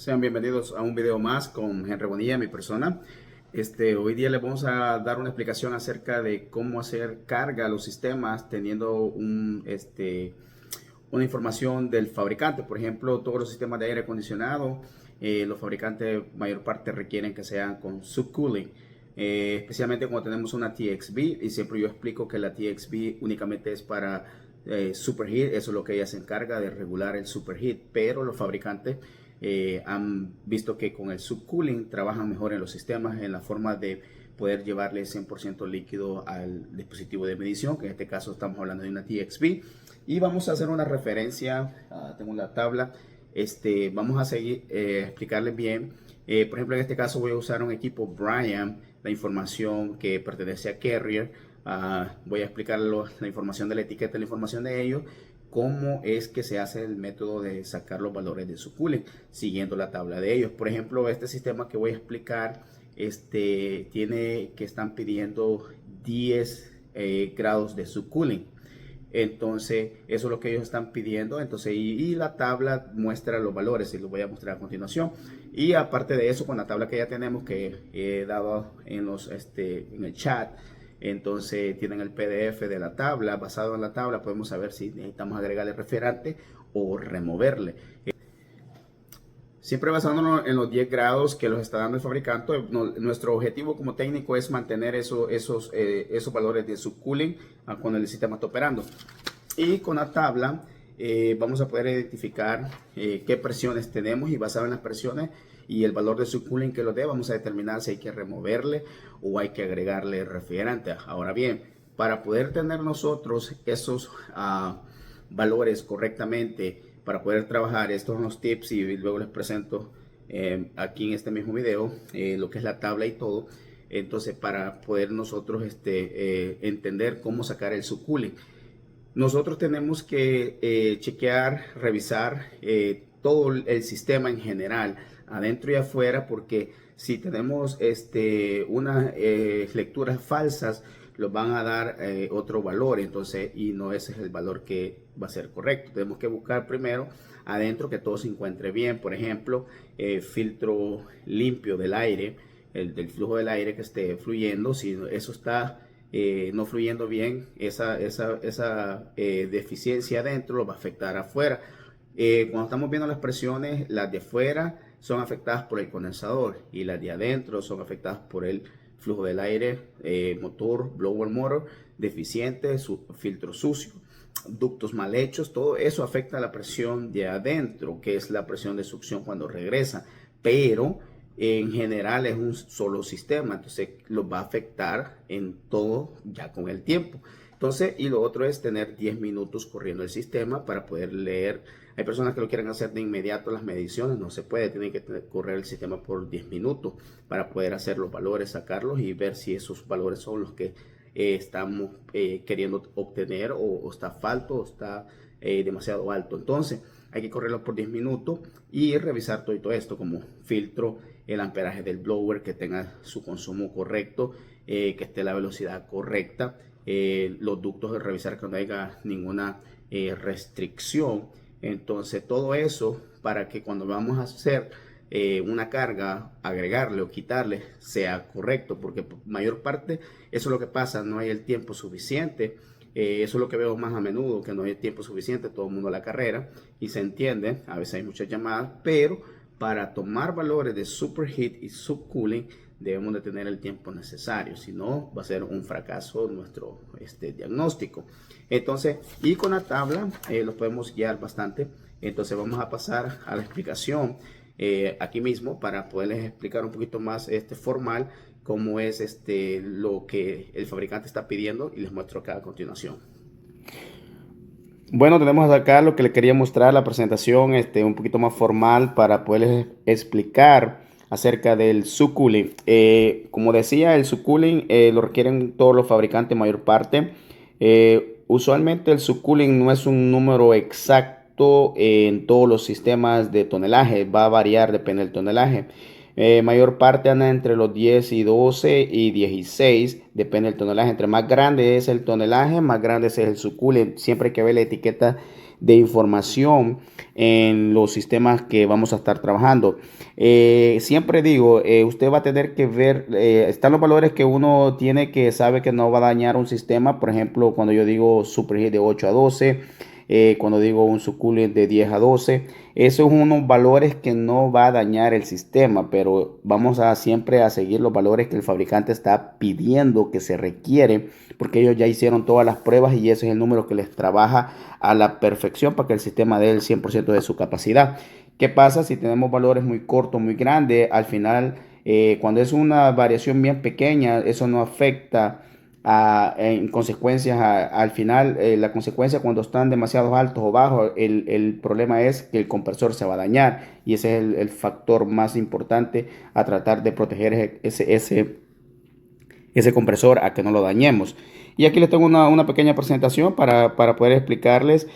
Sean bienvenidos a un video más con Henry Bonilla, mi persona. Hoy día les vamos a dar una explicación acerca de cómo hacer carga a los sistemas teniendo una información del fabricante. Por ejemplo, todos los sistemas de aire acondicionado, los fabricantes mayor parte requieren que sean con subcooling. Especialmente cuando tenemos una TXV, y siempre yo explico que la TXV únicamente es para superheat. Eso es lo que ella se encarga de regular, el superheat, pero los fabricantes han visto que con el subcooling trabajan mejor en los sistemas, en la forma de poder llevarle 100% líquido al dispositivo de medición, que en este caso estamos hablando de una TXV. Y vamos a hacer una referencia, tengo la tabla, vamos a seguir explicarles bien. Por ejemplo, en este caso voy a usar un equipo Bryant, la información que pertenece a Carrier. Voy a explicar la información de la etiqueta, la información de ellos, cómo es que se hace el método de sacar los valores de su cooling siguiendo la tabla de ellos. Por ejemplo, este sistema que voy a explicar tiene que están pidiendo 10 grados de su cooling. Entonces eso es lo que ellos están pidiendo. Entonces y la tabla muestra los valores y los voy a mostrar a continuación. Y aparte de eso, con la tabla que ya tenemos, que he dado en en el chat, entonces tienen el PDF de la tabla. Basado en la tabla podemos saber si necesitamos agregarle refrigerante o removerle. Siempre basándonos en los 10 grados que los está dando el fabricante. Nuestro objetivo como técnico es mantener esos valores de subcooling cuando el sistema está operando. Y con la tabla vamos a poder identificar qué presiones tenemos, y basado en las presiones y el valor de subcooling que lo dé, vamos a determinar si hay que removerle o hay que agregarle refrigerante. Ahora bien, para poder tener nosotros esos valores correctamente, para poder trabajar, estos son los tips, y luego les presento aquí en este mismo video lo que es la tabla y todo. Entonces, para poder nosotros entender cómo sacar el subcooling, nosotros tenemos que chequear, revisar todo el sistema en general, adentro y afuera, porque si tenemos unas lecturas falsas, los van a dar otro valor, entonces, y no ese es el valor que va a ser correcto. Tenemos que buscar primero adentro que todo se encuentre bien. Por ejemplo, filtro limpio del aire, del flujo del aire que esté fluyendo. Si eso está no fluyendo bien, esa deficiencia adentro lo va a afectar afuera. Cuando estamos viendo las presiones, las de afuera son afectadas por el condensador y las de adentro son afectadas por el flujo del aire, motor, blower motor deficiente, filtro sucio, ductos mal hechos. Todo eso afecta a la presión de adentro, que es la presión de succión cuando regresa, pero en general es un solo sistema, entonces los va a afectar en todo ya con el tiempo. Entonces, y lo otro es tener 10 minutos corriendo el sistema para poder leer. Hay personas que lo quieren hacer de inmediato las mediciones, no se puede, tienen que correr el sistema por 10 minutos para poder hacer los valores, sacarlos y ver si esos valores son los que estamos queriendo obtener, o está falto o está demasiado alto. Entonces hay que correrlo por 10 minutos y revisar todo esto, como filtro, el amperaje del blower, que tenga su consumo correcto, que esté la velocidad correcta, los ductos, de revisar que no haya ninguna restricción. Entonces todo eso para que cuando vamos a hacer una carga, agregarle o quitarle, sea correcto, porque por mayor parte eso es lo que pasa, no hay el tiempo suficiente. Eso es lo que veo más a menudo, que no hay tiempo suficiente, todo el mundo a la carrera, y se entiende, a veces hay muchas llamadas, pero para tomar valores de superheat y subcooling debemos de tener el tiempo necesario, si no va a ser un fracaso nuestro diagnóstico. Entonces, y con la tabla los podemos guiar bastante. Entonces vamos a pasar a la explicación aquí mismo, para poderles explicar un poquito más formal cómo es lo que el fabricante está pidiendo, y les muestro acá a continuación. Bueno, tenemos acá lo que le quería mostrar, la presentación un poquito más formal para poderles explicar acerca del subcooling. Como decía, el subcooling lo requieren todos los fabricantes, mayor parte. Usualmente el subcooling no es un número exacto en todos los sistemas de tonelaje, va a variar, depende del tonelaje. Mayor parte anda entre los 10 y 12 y 16, depende del tonelaje. Entre más grande es el tonelaje, más grande es el suculent. Siempre hay que ver la etiqueta de información en los sistemas que vamos a estar trabajando. Siempre digo, usted va a tener que ver, están los valores que uno tiene que sabe que no va a dañar un sistema. Por ejemplo, cuando yo digo superheat de 8 a 12, cuando digo un suculent de 10 a 12, esos son unos valores que no va a dañar el sistema, pero vamos a siempre a seguir los valores que el fabricante está pidiendo, que se requiere, porque ellos ya hicieron todas las pruebas y ese es el número que les trabaja a la perfección para que el sistema dé el 100% de su capacidad. ¿Qué pasa si tenemos valores muy cortos, muy grandes? Al final, cuando es una variación bien pequeña, eso no afecta en consecuencias al final. La consecuencia cuando están demasiado altos o bajos, el problema es que el compresor se va a dañar y ese es el factor más importante a tratar de proteger ese compresor a que no lo dañemos. Y aquí les tengo una pequeña presentación para poder explicarles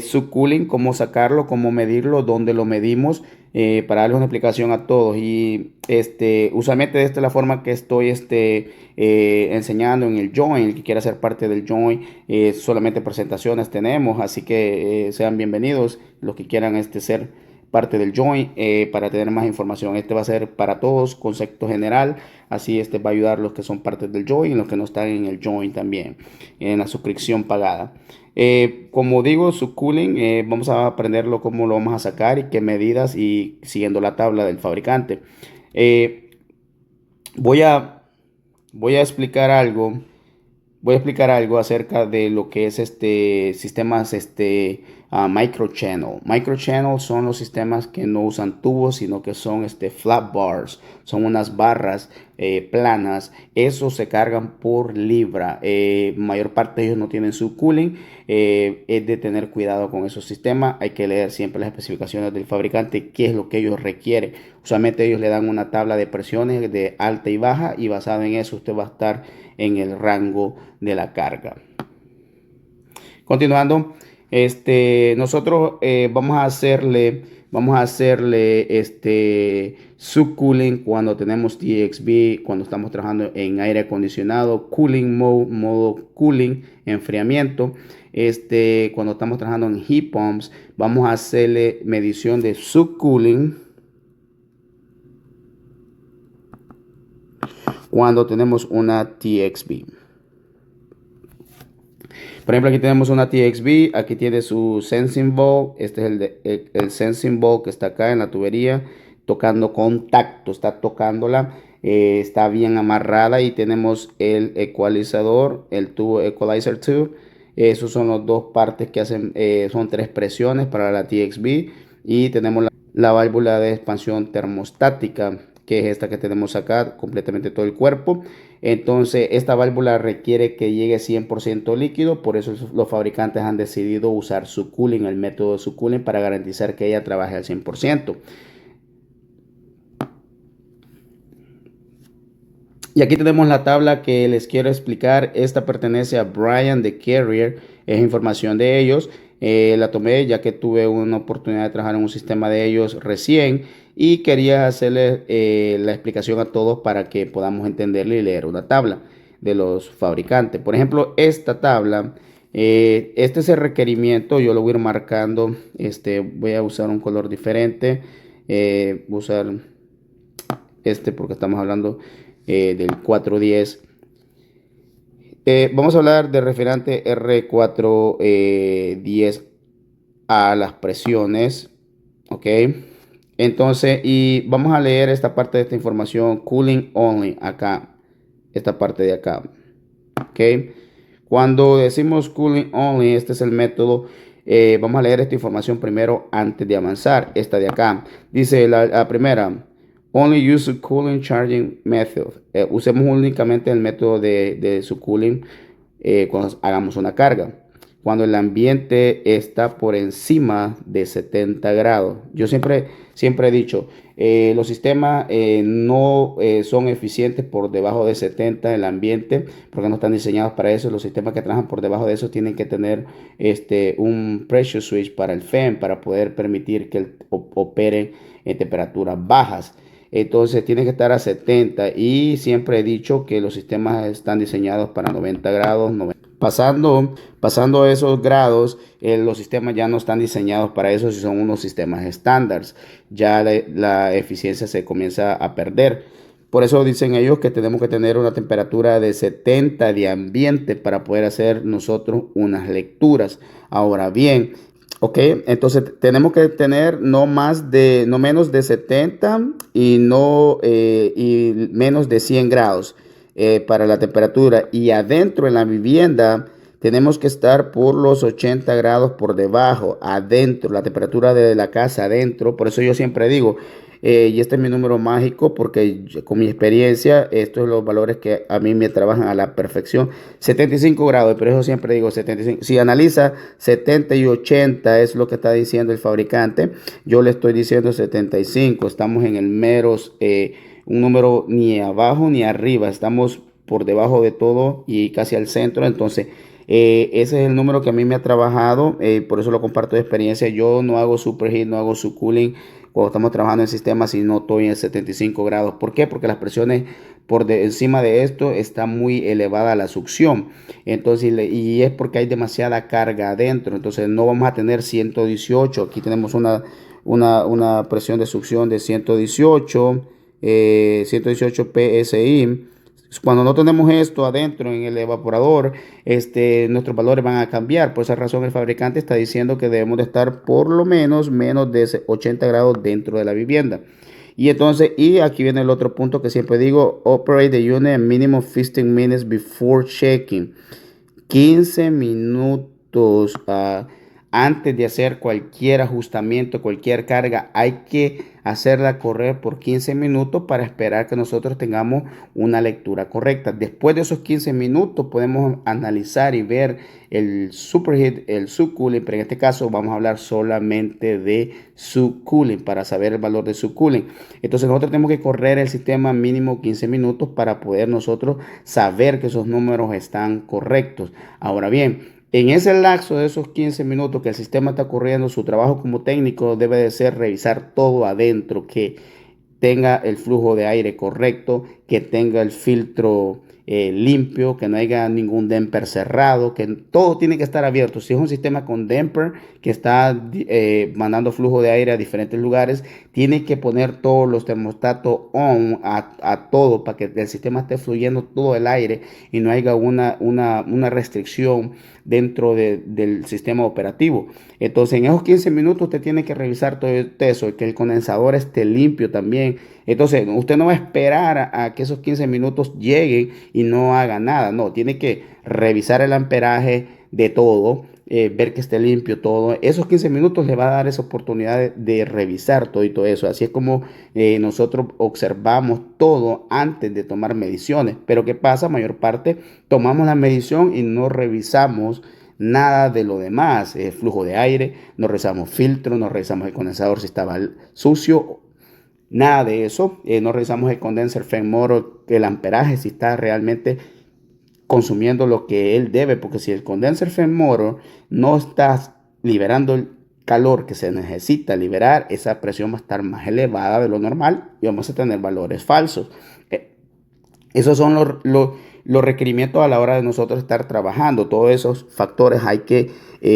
su cooling, cómo sacarlo, cómo medirlo, dónde lo medimos, para darles una explicación a todos. Y usualmente esta es la forma que estoy enseñando en el join. El que quiera ser parte del join, solamente presentaciones tenemos, así que sean bienvenidos los que quieran ser parte del join, para tener más información. Este va a ser para todos, concepto general, así va a ayudar a los que son parte del join y los que no están en el join también, en la suscripción pagada. Como digo, su cooling, vamos a aprenderlo cómo lo vamos a sacar y qué medidas, y siguiendo la tabla del fabricante. Eh, voy a, voy a explicar algo Voy a explicar algo acerca de lo que es sistemas microchannel. Microchannel son los sistemas que no usan tubos, sino que son flat bars. Son unas barras planas. Esos se cargan por libra. Mayor parte de ellos no tienen su cooling. Es de tener cuidado con esos sistemas. Hay que leer siempre las especificaciones del fabricante, qué es lo que ellos requieren. Usualmente ellos le dan una tabla de presiones de alta y baja, y basado en eso usted va a estar en el rango de la carga. Continuando, nosotros vamos a hacerle subcooling cuando tenemos TXV, cuando estamos trabajando en aire acondicionado, cooling mode, modo cooling, enfriamiento. Cuando estamos trabajando en heat pumps, vamos a hacerle medición de subcooling cuando tenemos una TXV. Por ejemplo, aquí tenemos una TXV, aquí tiene su sensing ball. Este es el sensing ball que está acá en la tubería, tocando contacto, está tocándola, está bien amarrada, y tenemos el ecualizador, el tubo equalizer tube. Esos son las dos partes que hacen, son tres presiones para la TXV, y tenemos la válvula de expansión termostática, que es esta que tenemos acá, completamente todo el cuerpo. Entonces esta válvula requiere que llegue 100% líquido, por eso los fabricantes han decidido usar su cooling, el método de su cooling, para garantizar que ella trabaje al 100%. Y aquí tenemos la tabla que les quiero explicar. Esta pertenece a Brian de Carrier, es información de ellos. La tomé ya que tuve una oportunidad de trabajar en un sistema de ellos recién, y quería hacerles la explicación a todos para que podamos entenderle y leer una tabla de los fabricantes. Por ejemplo, esta tabla, este es el requerimiento. Yo lo voy a ir marcando. Voy a usar un color diferente. Voy a usar porque estamos hablando del 410. Vamos a hablar del refrigerante R410 a las presiones, ok. Entonces, y vamos a leer esta parte de esta información, cooling only, acá, esta parte de acá, ok. Cuando decimos cooling only, este es el método. Vamos a leer esta información primero antes de avanzar. Esta de acá dice la primera: only use cooling charging method. Usemos únicamente el método de su cooling cuando hagamos una carga, cuando el ambiente está por encima de 70 grados. Yo siempre he dicho, los sistemas no son eficientes por debajo de 70 el ambiente, porque no están diseñados para eso. Los sistemas que trabajan por debajo de eso tienen que tener un pressure switch para el fan, para poder permitir que operen en temperaturas bajas. entonces tiene que estar a 70 y siempre he dicho que los sistemas están diseñados para 90 grados. Pasando esos grados, los sistemas ya no están diseñados para eso si son unos sistemas estándares. Ya la eficiencia se comienza a perder. Por eso dicen ellos que tenemos que tener una temperatura de 70 de ambiente para poder hacer nosotros unas lecturas. Ahora bien, ok, entonces tenemos que tener no menos de 70 y menos de 100 grados para la temperatura. Y adentro en la vivienda tenemos que estar por los 80 grados por debajo, adentro, la temperatura de la casa adentro. Por eso yo siempre digo, y este es mi número mágico porque con mi experiencia, estos son los valores que a mí me trabajan a la perfección. 75 grados, pero eso siempre digo 75. Si analiza 70 y 80 es lo que está diciendo el fabricante, yo le estoy diciendo 75. Estamos en el meros, un número ni abajo ni arriba, estamos por debajo de todo y casi al centro. Entonces ese es el número que a mí me ha trabajado, por eso lo comparto de experiencia. Yo no hago superheat, no hago subcooling cuando estamos trabajando en sistemas y no estoy en 75 grados. ¿Por qué? Porque las presiones encima de esto está muy elevada la succión. Entonces, y es porque hay demasiada carga adentro. Entonces no vamos a tener 118. Aquí tenemos una presión de succión de 118, 118 PSI. Cuando no tenemos esto adentro en el evaporador, nuestros valores van a cambiar. Por esa razón el fabricante está diciendo que debemos de estar por lo menos de 80 grados dentro de la vivienda. Y entonces, y aquí viene el otro punto que siempre digo, operate the unit a minimum 15 minutes before checking. 15 minutos antes de hacer cualquier ajustamiento, cualquier carga, hay que hacerla correr por 15 minutos para esperar que nosotros tengamos una lectura correcta. Después de esos 15 minutos podemos analizar y ver el superheat, el subcooling, pero en este caso vamos a hablar solamente de subcooling para saber el valor de subcooling. Entonces nosotros tenemos que correr el sistema mínimo 15 minutos para poder nosotros saber que esos números están correctos. Ahora bien, en ese lapso de esos 15 minutos que el sistema está corriendo, su trabajo como técnico debe de ser revisar todo adentro, que tenga el flujo de aire correcto, que tenga el filtro limpio, que no haya ningún damper cerrado, que todo tiene que estar abierto. Si es un sistema con damper que está mandando flujo de aire a diferentes lugares, tiene que poner todos los termostatos on a todo para que el sistema esté fluyendo todo el aire y no haya una restricción dentro del sistema operativo. Entonces en esos 15 minutos usted tiene que revisar todo eso, que el condensador esté limpio también. Entonces usted no va a esperar a que esos 15 minutos lleguen y no haga nada. No, tiene que revisar el amperaje de todo, ver que esté limpio todo. Esos 15 minutos le va a dar esa oportunidad de revisar todo y todo eso. Así es como nosotros observamos todo antes de tomar mediciones. Pero ¿qué pasa? Mayor parte tomamos la medición y no revisamos nada de lo demás. Flujo de aire, no revisamos filtro, no revisamos el condensador si estaba sucio. Nada de eso. No revisamos el condenser fan motor, el amperaje, si está realmente consumiendo lo que él debe, porque si el condenser fan motor no está liberando el calor que se necesita liberar, esa presión va a estar más elevada de lo normal y vamos a tener valores falsos. Esos son los requerimientos a la hora de nosotros estar trabajando. Todos esos factores hay que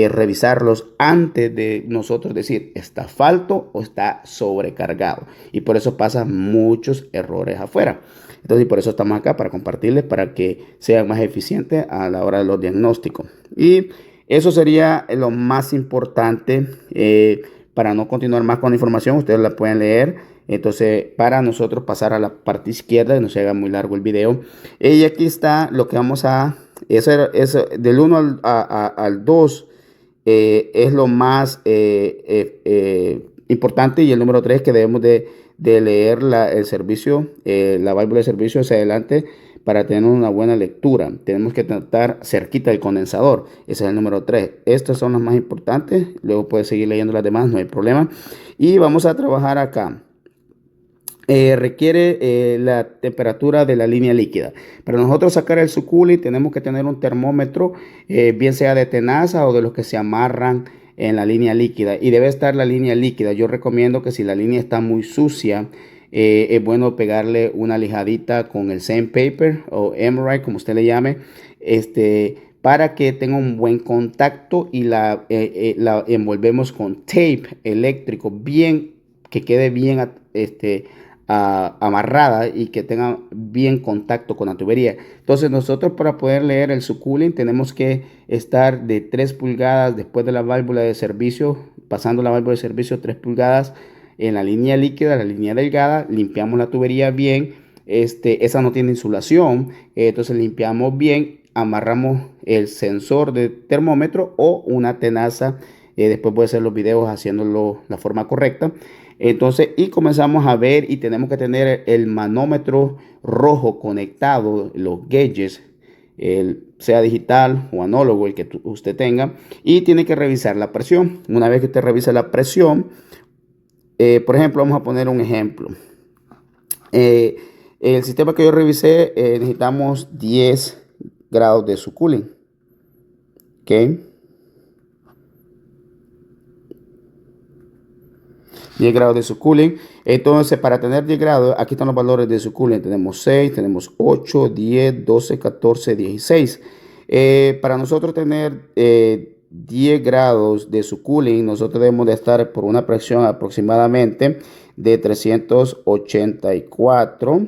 revisarlos antes de nosotros decir está falto o está sobrecargado. Y por eso pasan muchos errores afuera. Entonces, por eso estamos acá para compartirles para que sean más eficientes a la hora de los diagnósticos. Y eso sería lo más importante. Para no continuar más con la información, ustedes la pueden leer. Entonces, para nosotros pasar a la parte izquierda, no se haga muy largo el video. Y aquí está lo que vamos a... Eso del 1 al 2 es lo más importante. Y el número 3 que debemos de leer el servicio, la válvula de servicio hacia adelante para tener una buena lectura. Tenemos que estar cerquita del condensador. Ese es el número 3. Estos son los más importantes. Luego puedes seguir leyendo las demás, no hay problema. Y vamos a trabajar acá. Requiere la temperatura de la línea líquida. Para nosotros sacar el subcooling tenemos que tener un termómetro, bien sea de tenaza o de los que se amarran en la línea líquida, y debe estar la línea líquida. Yo recomiendo que si la línea está muy sucia, es bueno pegarle una lijadita con el sandpaper o emerald, como usted le llame, para que tenga un buen contacto, y la envolvemos con tape eléctrico bien, que quede bien amarrada y que tenga bien contacto con la tubería. Entonces nosotros, para poder leer el subcooling, tenemos que estar de 3 pulgadas después de la válvula de servicio, pasando la válvula de servicio 3 pulgadas en la línea líquida, la línea delgada. Limpiamos la tubería bien. Esa no tiene insulación, entonces limpiamos bien, amarramos el sensor de termómetro o una tenaza. Después voy a hacer los videos haciéndolo la forma correcta. Entonces, y comenzamos a ver, y tenemos que tener el manómetro rojo conectado, los gauges, sea digital o anólogo, el que usted tenga, y tiene que revisar la presión. Una vez que usted revisa la presión, por ejemplo, vamos a poner un ejemplo. El sistema que yo revisé, necesitamos 10 grados de su cooling. ¿Ok? 10 grados de su cooling. Entonces, para tener 10 grados, aquí están los valores de su cooling. Tenemos 6, tenemos 8, 10, 12, 14, 16. Para nosotros tener 10 grados de su cooling, nosotros debemos de estar por una presión aproximadamente de 384,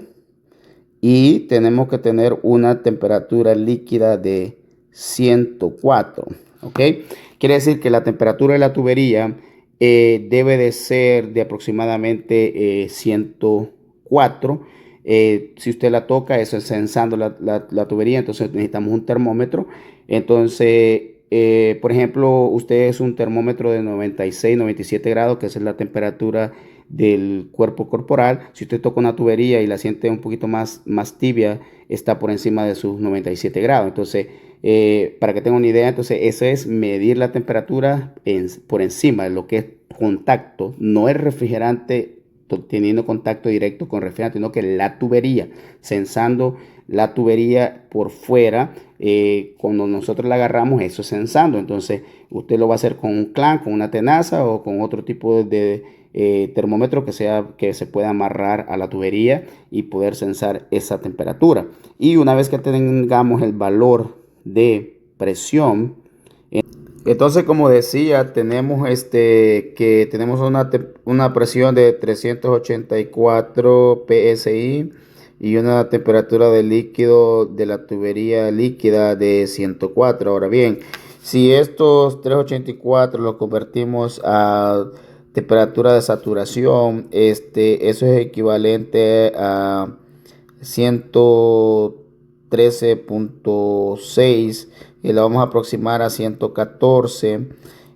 y tenemos que tener una temperatura líquida de 104. ¿Ok? Quiere decir que la temperatura de la tubería debe de ser de aproximadamente 104. Si usted la toca, eso es sensando la tubería, entonces necesitamos un termómetro. Entonces, por ejemplo, usted es un termómetro de 96, 97 grados, que esa es la temperatura del cuerpo corporal. Si usted toca una tubería y la siente un poquito más tibia, está por encima de sus 97 grados. Entonces, para que tenga una idea, entonces eso es medir la temperatura por encima de lo que es contacto. No el refrigerante teniendo contacto directo con refrigerante, sino que la tubería, sensando la tubería por fuera. Cuando nosotros la agarramos, eso es sensando. Entonces usted lo va a hacer con un clamp, con una tenaza o con otro tipo de termómetro que se pueda amarrar a la tubería y poder sensar esa temperatura. Y una vez que tengamos el valor de presión, entonces, como decía, tenemos tenemos una presión de 384 psi y una temperatura de líquido de la tubería líquida de 104. Ahora bien, si estos 384 los convertimos a temperatura de saturación, eso es equivalente a 113.6, y la vamos a aproximar a 114.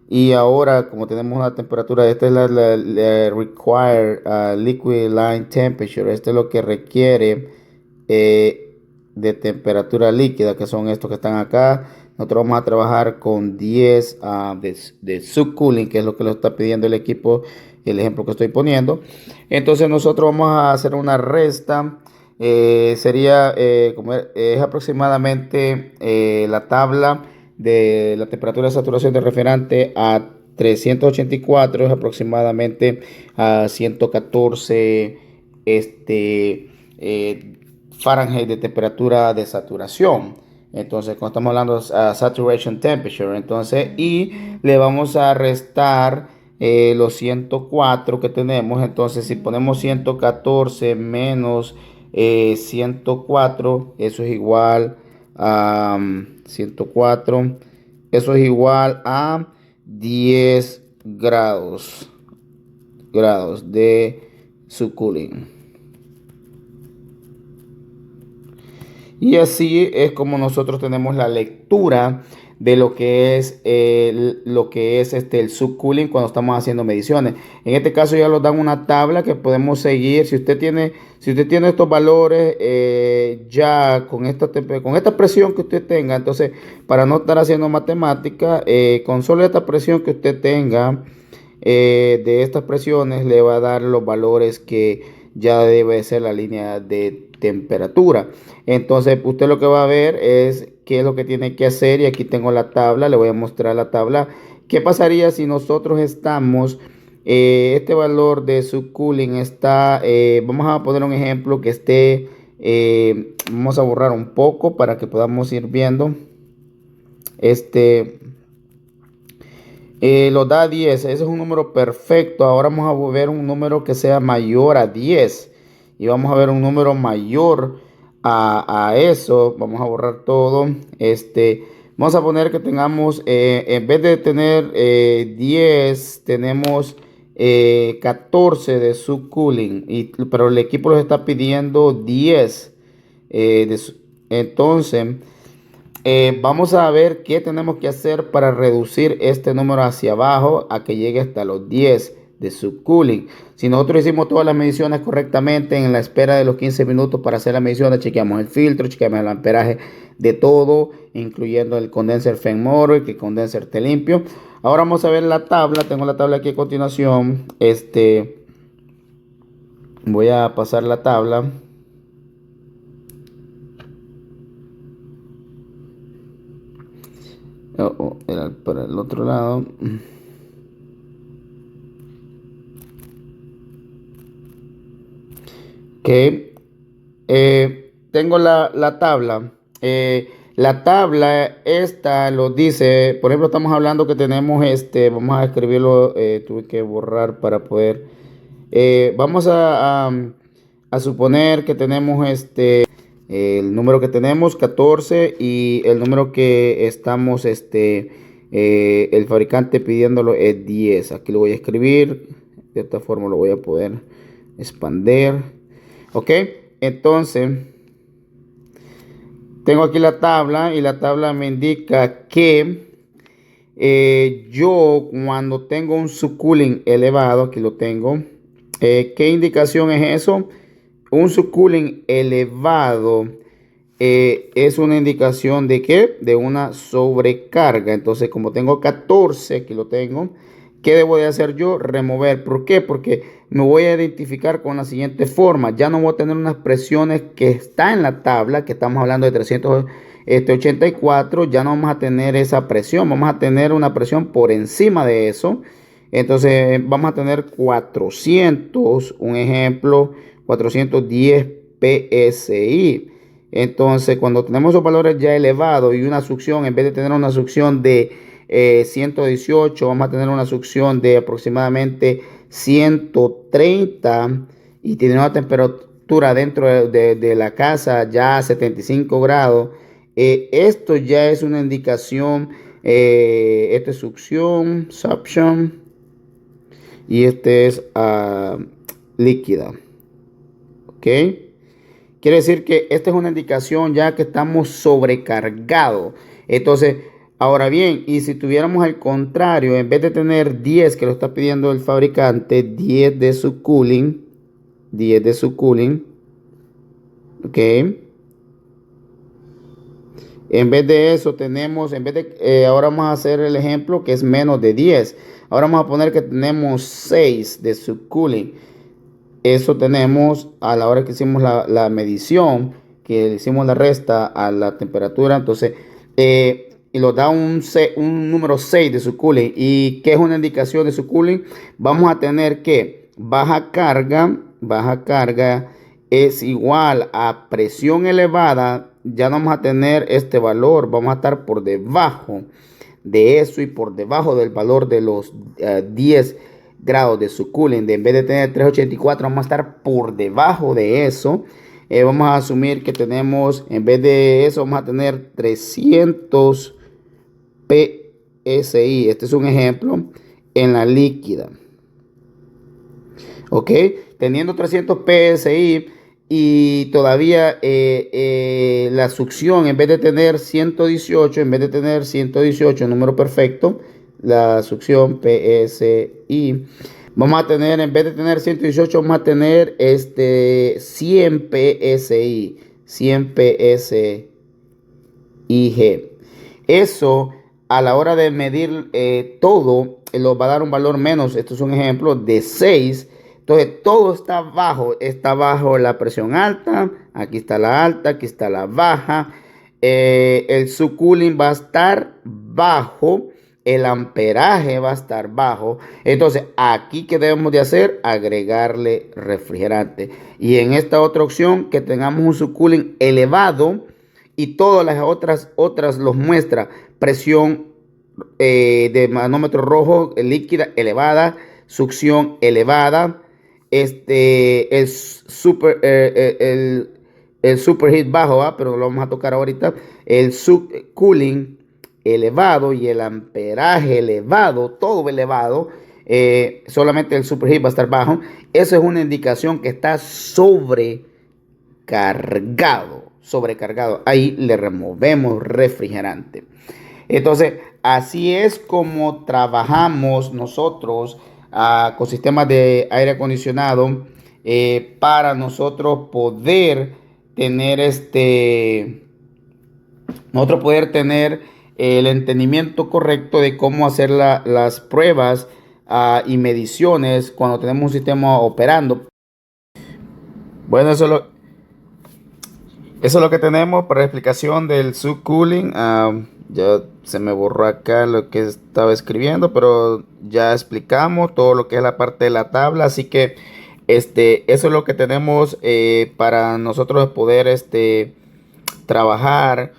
Y ahora, como tenemos una temperatura, esta es la required liquid line temperature. Esto es lo que requiere de temperatura líquida, que son estos que están acá. Nosotros vamos a trabajar con 10 de subcooling, que es lo que lo está pidiendo el equipo, el ejemplo que estoy poniendo. Entonces nosotros vamos a hacer una resta. Sería como es aproximadamente la tabla de la temperatura de saturación de refrigerante a 384, es aproximadamente a 114 Fahrenheit de temperatura de saturación. Entonces, cuando estamos hablando de saturation temperature, entonces, y le vamos a restar los 104 que tenemos. Entonces, si ponemos 114 menos 104, eso es igual a 104, eso es igual a 10 grados de subcooling. Y así es como nosotros tenemos la lectura de lo que es el subcooling cuando estamos haciendo mediciones. En este caso ya nos dan una tabla que podemos seguir. Si usted tiene estos valores ya con esta presión que usted tenga, entonces para no estar haciendo matemática, con solo esta presión que usted tenga, de estas presiones le va a dar los valores que ya debe ser la línea de temperatura. Entonces usted lo que va a ver es qué es lo que tiene que hacer, y aquí tengo la tabla, le voy a mostrar la tabla. ¿Qué pasaría si nosotros estamos este valor de subcooling está, vamos a poner un ejemplo que esté, vamos a borrar un poco para que podamos ir viendo. Lo da 10, ese es un número perfecto. Ahora vamos a ver un número que sea mayor a 10 y vamos a ver un número mayor a eso. Vamos a borrar todo. Vamos a poner que tengamos, en vez de tener 10, tenemos 14 de subcooling, pero el equipo los está pidiendo 10. Entonces, vamos a ver qué tenemos que hacer para reducir este número hacia abajo a que llegue hasta los 10 de subcooling. Si nosotros hicimos todas las mediciones correctamente en la espera de los 15 minutos para hacer las mediciones, chequeamos el filtro, chequeamos el amperaje de todo, incluyendo el condenser FENMORO y que el condenser esté limpio. Ahora vamos a ver la tabla. Tengo la tabla aquí a continuación. Voy a pasar la tabla. Era para el otro lado. Que tengo la tabla. La tabla esta lo dice, por ejemplo, estamos hablando que tenemos vamos a escribirlo, tuve que borrar para poder. Vamos a suponer que tenemos el número que tenemos 14 y el número que estamos el fabricante pidiéndolo es 10. Aquí lo voy a escribir, de esta forma lo voy a poder expander. Ok, entonces tengo aquí la tabla y la tabla me indica que yo cuando tengo un subcooling elevado, aquí lo tengo. ¿Qué indicación es eso? Un subcooling elevado es una indicación de ¿qué? De una sobrecarga. Entonces, como tengo 14, aquí lo tengo, ¿qué debo de hacer yo? Remover. ¿Por qué? Porque me voy a identificar con la siguiente forma. Ya no voy a tener unas presiones que está en la tabla, que estamos hablando de 384. Ya no vamos a tener esa presión. Vamos a tener una presión por encima de eso. Entonces vamos a tener 400, un ejemplo, 410 PSI. Entonces, cuando tenemos esos valores ya elevados y una succión, en vez de tener una succión de 118, vamos a tener una succión de aproximadamente 130 y tiene una temperatura dentro de la casa ya a 75 grados. Esto ya es una indicación, esto es succión, suction, y este es líquida. Ok. Quiere decir que esta es una indicación ya que estamos sobrecargados. Entonces, ahora bien, y si tuviéramos al contrario, en vez de tener 10 que lo está pidiendo el fabricante, 10 de su cooling, 10 de su cooling, ok. En vez de eso tenemos, en vez de, ahora vamos a hacer el ejemplo que es menos de 10. Ahora vamos a poner que tenemos 6 de subcooling. Eso tenemos a la hora que hicimos la medición, que hicimos la resta a la temperatura. Entonces, y nos da un número 6 de subcooling. ¿Y qué es una indicación de subcooling? Vamos a tener que baja carga es igual a presión elevada. Ya no vamos a tener este valor, vamos a estar por debajo de eso y por debajo del valor de los 10 grados de subcooling. En vez de tener 384, vamos a estar por debajo de eso. Vamos a asumir que tenemos, en vez de eso, vamos a tener 300 PSI. Este es un ejemplo en la líquida. Ok, teniendo 300 PSI y todavía la succión, en vez de tener 118, número perfecto, la succión PSI, vamos a tener, en vez de tener 118, vamos a tener 100 PSI, 100 PSIG. Eso a la hora de medir todo, nos va a dar un valor menos. Esto es un ejemplo de 6. Entonces todo está bajo la presión alta, aquí está la alta, aquí está la baja. El subcooling va a estar bajo el amperaje va a estar bajo. Entonces, aquí, ¿qué debemos de hacer? Agregarle refrigerante. Y en esta otra opción, que tengamos un subcooling elevado y todas las otras los muestra presión de manómetro rojo líquida elevada, succión elevada, el superheat bajo, ¿va? Pero lo vamos a tocar ahorita, el subcooling elevado y el amperaje elevado, todo elevado, solamente el superheat va a estar bajo. Eso es una indicación que está sobrecargado. Ahí le removemos refrigerante. Entonces, así es como trabajamos nosotros con sistemas de aire acondicionado para nosotros poder tener el entendimiento correcto de cómo hacer las pruebas y mediciones cuando tenemos un sistema operando. Bueno, eso es lo que tenemos para la explicación del subcooling. Ya se me borró acá lo que estaba escribiendo, pero ya explicamos todo lo que es la parte de la tabla. Así que eso es lo que tenemos para nosotros poder trabajar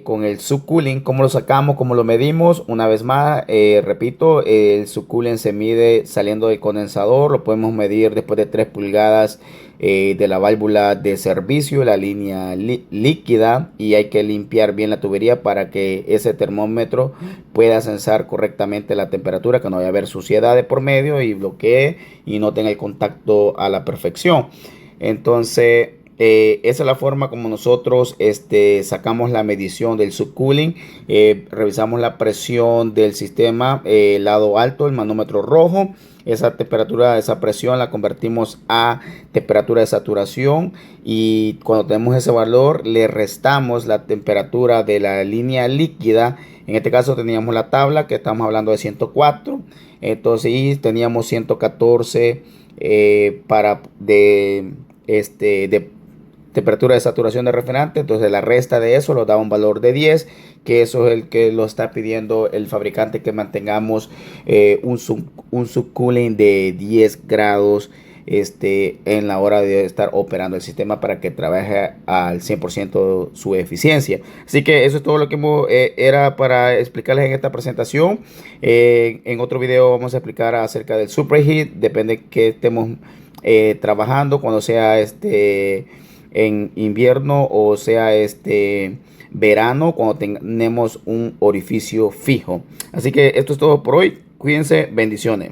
con el subcooling. ¿Cómo lo sacamos? ¿Cómo lo medimos? Una vez más, repito, el subcooling se mide saliendo del condensador. Lo podemos medir después de 3 pulgadas de la válvula de servicio, la línea líquida, y hay que limpiar bien la tubería para que ese termómetro pueda sensar correctamente la temperatura, que no vaya a haber suciedad de por medio y bloquee y no tenga el contacto a la perfección. Entonces, esa es la forma como nosotros sacamos la medición del subcooling. Revisamos la presión del sistema, lado alto, el manómetro rojo. Esa temperatura, esa presión la convertimos a temperatura de saturación, y cuando tenemos ese valor le restamos la temperatura de la línea líquida. En este caso teníamos la tabla que estamos hablando de 104, entonces y teníamos 114 de temperatura de saturación de refrigerante. Entonces la resta de eso nos da un valor de 10, que eso es el que lo está pidiendo el fabricante, que mantengamos un subcooling de 10 grados en la hora de estar operando el sistema, para que trabaje al 100% su eficiencia. Así que eso es todo lo que era para explicarles en esta presentación. En otro video vamos a explicar acerca del superheat, depende que estemos trabajando, cuando sea en invierno o sea verano, cuando tenemos un orificio fijo. Así que esto es todo por hoy. Cuídense, bendiciones.